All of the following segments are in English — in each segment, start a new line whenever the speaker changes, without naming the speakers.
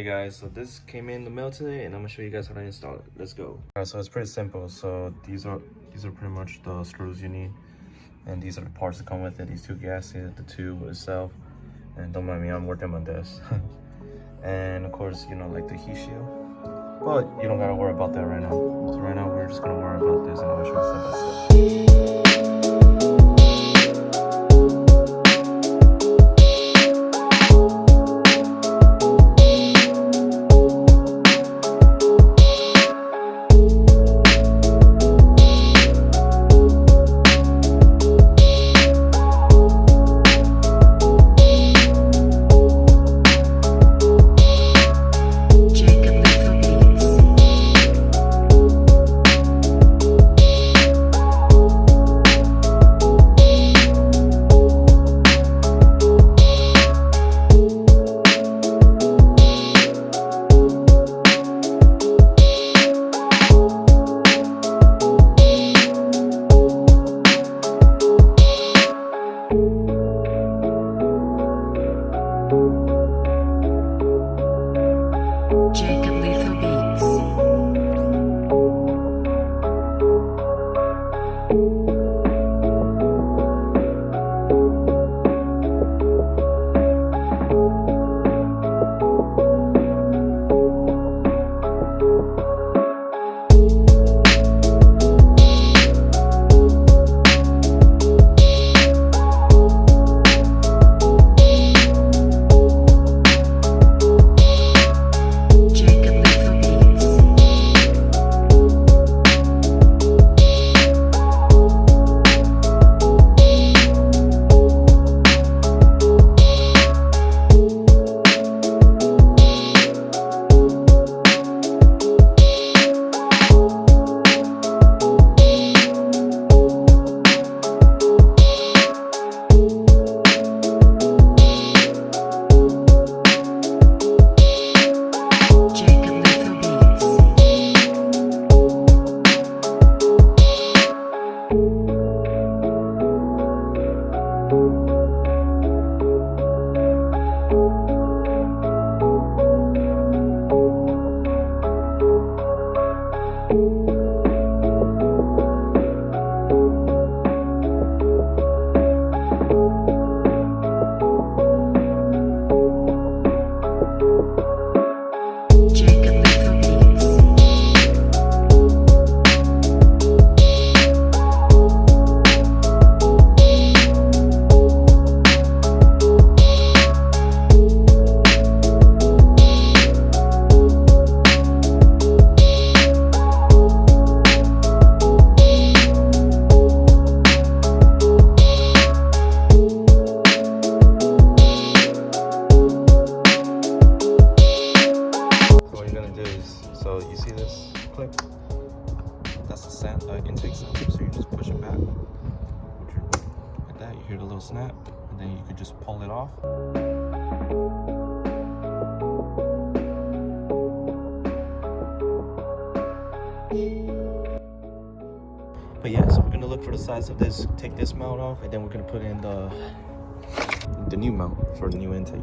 Hey guys, so this came in the mail today and I'm gonna show you guys how to install it. Let's go. Alright, so it's pretty simple. So these are pretty much the screws you need, and these are the parts that come with it. These two gaskets, the tube itself, and don't mind me, I'm working on this. And of course, you know, like the heat shield, but you don't gotta worry about that right now. So right now we're just gonna worry about this, and I'm gonna show you step by step. So you see this clip? That's the intake sound. So you just push it back like that. You hear the little snap, and then you could just pull it off. But yeah, so we're gonna look for the size of this. Take this mount off, and then we're gonna put in the new mount for the new intake.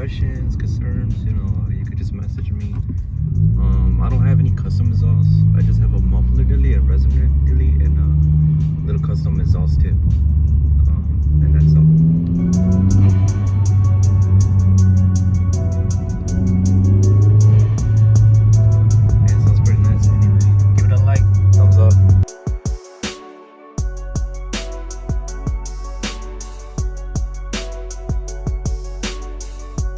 questions, concerns, you know, you could just message me.